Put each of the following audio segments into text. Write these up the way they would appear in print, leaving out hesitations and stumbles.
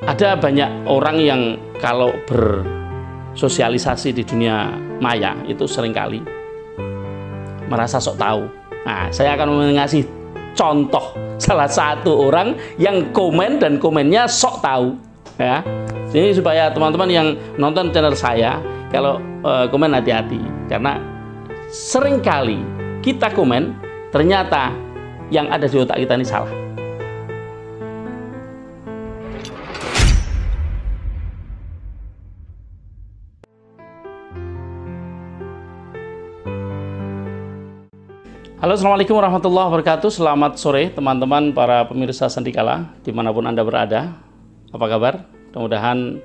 Ada banyak orang yang kalau bersosialisasi di dunia maya itu seringkali merasa sok tahu. Nah, saya akan mengasih contoh salah satu orang yang komen dan komennya sok tahu, ya. Jadi supaya teman-teman yang nonton channel saya kalau komen hati-hati, karena seringkali kita komen ternyata yang ada di otak kita ini salah. Halo, assalamualaikum warahmatullahi wabarakatuh. Selamat sore teman-teman para pemirsa Sandikala dimanapun Anda berada. Apa kabar? Mudah-mudahan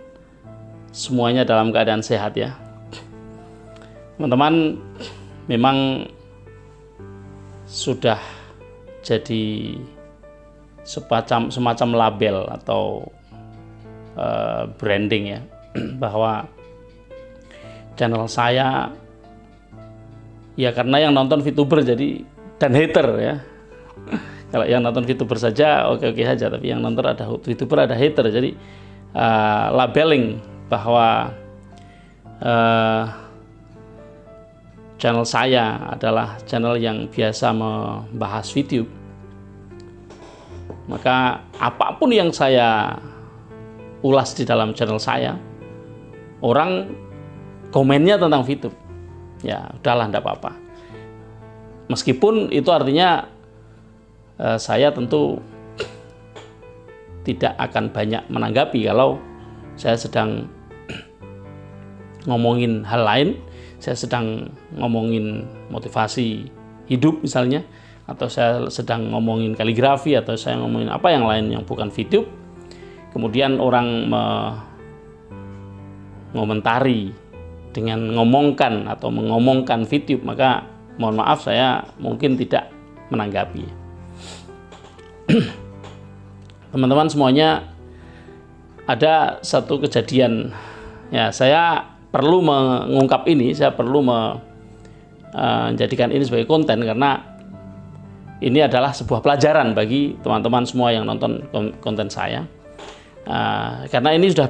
semuanya dalam keadaan sehat ya. Teman-teman, memang sudah jadi semacam label atau branding ya, bahwa channel saya ya karena yang nonton VTuber jadi dan hater ya. Kalau yang nonton VTuber saja oke-oke saja, tapi yang nonton ada VTuber ada hater, jadi labeling bahwa channel saya adalah channel yang biasa membahas video. Maka apapun yang saya ulas di dalam channel saya, orang komennya tentang VTuber, ya udahlah, enggak apa-apa. Meskipun itu artinya saya tentu tidak akan banyak menanggapi kalau saya sedang ngomongin hal lain, saya sedang ngomongin motivasi hidup misalnya, atau saya sedang ngomongin kaligrafi, atau saya ngomongin apa yang lain yang bukan video. Kemudian orang mengomentari dengan ngomongkan atau mengomongkan video, maka mohon maaf saya mungkin tidak menanggapi. Teman-teman semuanya, ada satu kejadian ya, saya perlu mengungkap ini, saya perlu menjadikan ini sebagai konten, karena ini adalah sebuah pelajaran bagi teman-teman semua yang nonton konten saya. Karena ini sudah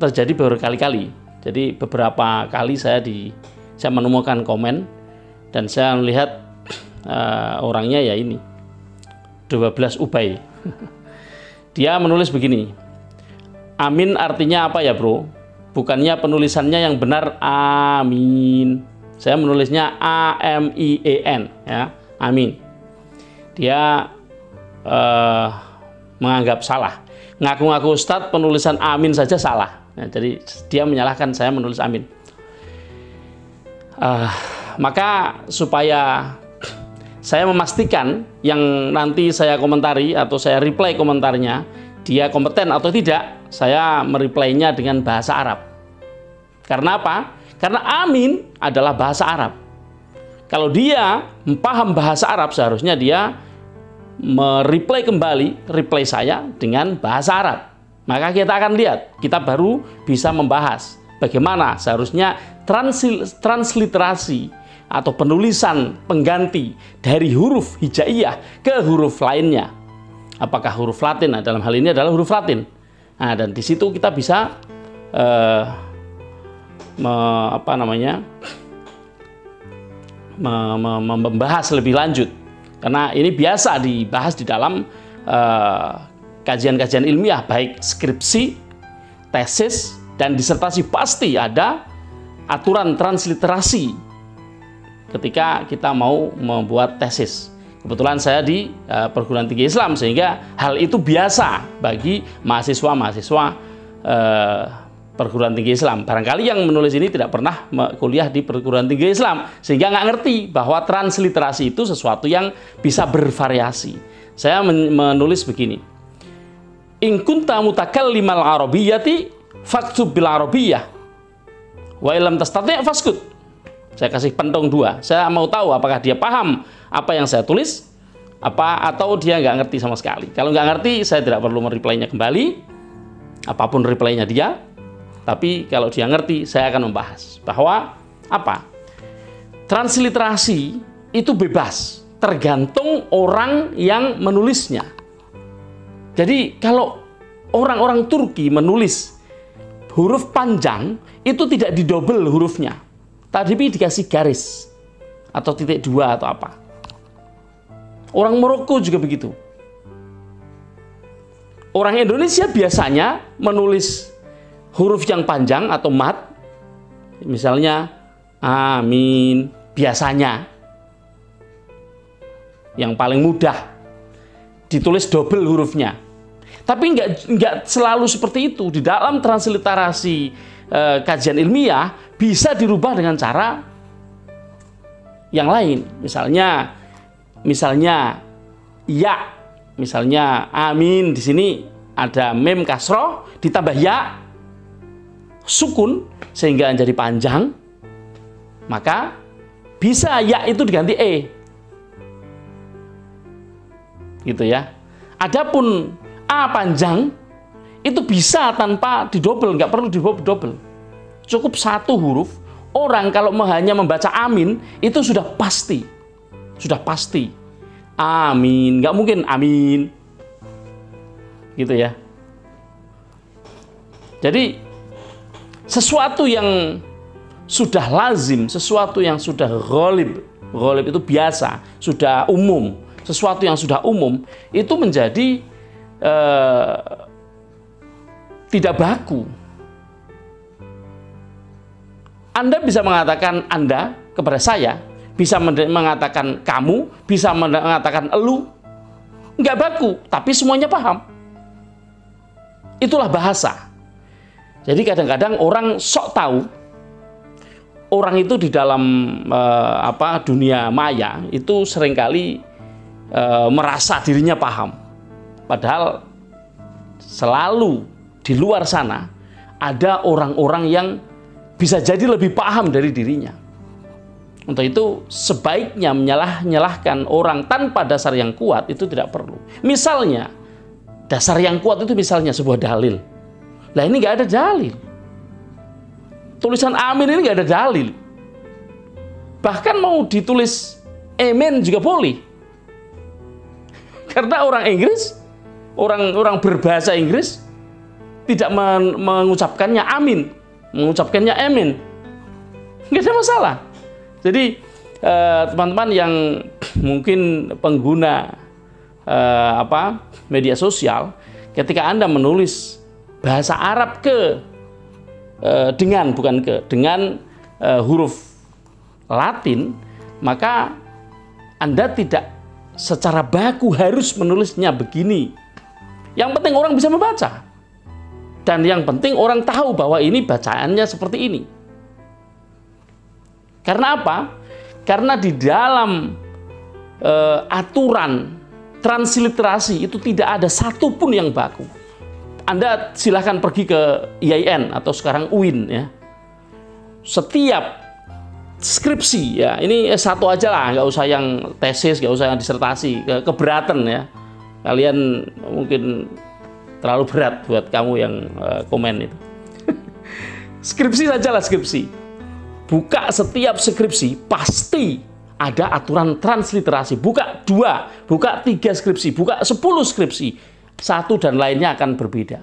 terjadi berkali-kali. Jadi beberapa kali saya menemukan komen dan saya melihat orangnya ya ini 12 Ubay. Dia menulis begini, amin artinya apa ya bro? Bukannya penulisannya yang benar amin. Saya menulisnya AMIEN ya, amin. Dia menganggap salah. Ngaku-ngaku Ustadz penulisan amin saja salah. Nah, jadi dia menyalahkan saya menulis amin. Maka supaya saya memastikan yang nanti saya komentari atau saya reply komentarnya dia kompeten atau tidak, saya mereplaynya dengan bahasa Arab. Karena apa? Karena amin adalah bahasa Arab. Kalau dia paham bahasa Arab, seharusnya dia mereply kembali reply saya dengan bahasa Arab. Maka kita akan lihat, kita baru bisa membahas bagaimana seharusnya transliterasi atau penulisan pengganti dari huruf hijaiyah ke huruf lainnya. Apakah huruf Latin? Nah, dalam hal ini adalah huruf Latin. Nah, dan di situ kita bisa membahas lebih lanjut. Karena ini biasa dibahas di dalam kajian-kajian ilmiah, baik skripsi, tesis, dan disertasi, pasti ada aturan transliterasi ketika kita mau membuat tesis. Kebetulan saya di perguruan tinggi Islam, sehingga hal itu biasa bagi mahasiswa-mahasiswa perguruan tinggi Islam. Barangkali yang menulis ini tidak pernah kuliah di perguruan tinggi Islam, sehingga nggak ngerti bahwa transliterasi itu sesuatu yang bisa bervariasi. Saya menulis begini, in kunta mutakallimal arabiyyati faktub bil arabiyyah wa illam tastati' faskut. Saya kasih pentung dua. Saya mau tahu apakah dia paham apa yang saya tulis, atau dia nggak ngerti sama sekali. Kalau nggak ngerti, saya tidak perlu mereply-nya kembali, apapun reply-nya dia. Tapi kalau dia ngerti, saya akan membahas bahwa apa? Transliterasi itu bebas, tergantung orang yang menulisnya. Jadi kalau orang-orang Turki menulis huruf panjang itu tidak didobel hurufnya, tapi dikasih garis atau titik dua atau apa. Orang Maroko juga begitu. Orang Indonesia biasanya menulis huruf yang panjang atau mad, misalnya amin, biasanya yang paling mudah ditulis double hurufnya. Tapi nggak selalu seperti itu. Di dalam transliterasi kajian ilmiah bisa dirubah dengan cara yang lain. Misalnya ya, misalnya amin di sini ada mem kasroh ditambah ya sukun sehingga jadi panjang, maka bisa ya itu diganti gitu ya. Adapun a panjang itu bisa tanpa didobel, nggak perlu didobel, cukup satu huruf. Orang kalau hanya membaca amin itu sudah pasti amin, nggak mungkin amin gitu ya. Jadi sesuatu yang sudah lazim, sesuatu yang sudah ghalib itu biasa, sudah umum, sesuatu yang sudah umum itu menjadi tidak baku. Anda bisa mengatakan Anda kepada saya, bisa mengatakan kamu, bisa mengatakan elu, nggak baku, tapi semuanya paham. Itulah bahasa. Jadi kadang-kadang orang sok tahu, orang itu di dalam dunia maya itu seringkali merasa dirinya paham. Padahal selalu di luar sana ada orang-orang yang bisa jadi lebih paham dari dirinya. Untuk itu sebaiknya menyalahkan orang tanpa dasar yang kuat itu tidak perlu. Misalnya dasar yang kuat itu misalnya sebuah dalil. Lah ini nggak ada dalil. Tulisan amin ini nggak ada dalil. Bahkan mau ditulis amen juga boleh. Karena orang Inggris, orang berbahasa Inggris tidak mengucapkannya amin, mengucapkannya amen. Nggak ada masalah. Jadi teman-teman yang mungkin pengguna media sosial, ketika Anda menulis bahasa Arab dengan huruf Latin, maka Anda tidak secara baku harus menulisnya begini. Yang penting orang bisa membaca. Dan yang penting orang tahu bahwa ini bacaannya seperti ini. Karena apa? Karena di dalam aturan transliterasi itu tidak ada satupun yang baku. Anda silahkan pergi ke IAIN atau sekarang UIN ya. Setiap skripsi ya, ini S1 aja lah, nggak usah yang tesis, nggak usah yang disertasi, keberatan ya. Kalian mungkin terlalu berat buat kamu yang komen itu. Skripsi sajalah skripsi. Buka setiap skripsi pasti ada aturan transliterasi. Buka 2, buka 3 skripsi, buka 10 skripsi. Satu dan lainnya akan berbeda.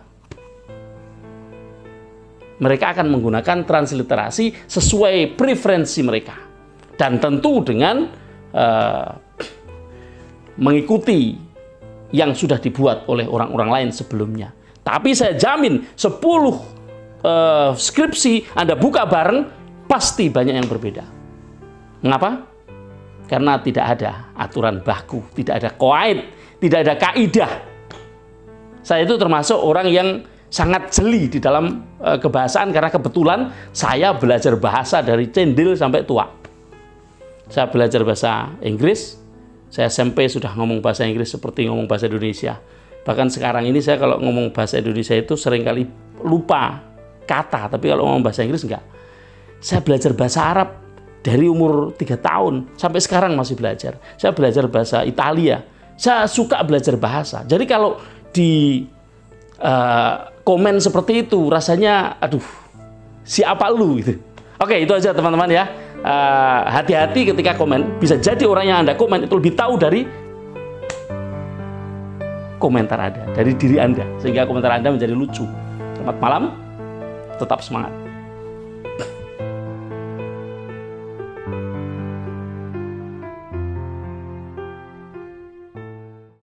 Mereka akan menggunakan transliterasi sesuai preferensi mereka. Dan tentu dengan mengikuti yang sudah dibuat oleh orang-orang lain sebelumnya. Tapi saya jamin 10 skripsi Anda buka bareng, pasti banyak yang berbeda. Mengapa? Karena tidak ada aturan baku, tidak ada qawaid, tidak ada kaidah. Saya itu termasuk orang yang sangat jeli di dalam kebahasaan karena kebetulan saya belajar bahasa dari cendil sampai tua. Saya belajar bahasa Inggris, saya SMP sudah ngomong bahasa Inggris seperti ngomong bahasa Indonesia. Bahkan sekarang ini saya kalau ngomong bahasa Indonesia itu seringkali lupa kata, tapi kalau ngomong bahasa Inggris enggak. Saya belajar bahasa Arab dari umur 3 tahun sampai sekarang masih belajar. Saya belajar bahasa Italia. Saya suka belajar bahasa. Jadi kalau di komen seperti itu rasanya aduh, siapa lu gitu. Oke, itu aja teman-teman ya. Hati-hati ketika komen. Bisa jadi orang yang Anda komen itu lebih tahu dari komentar Anda, dari diri Anda, sehingga komentar Anda menjadi lucu. Selamat malam, tetap semangat.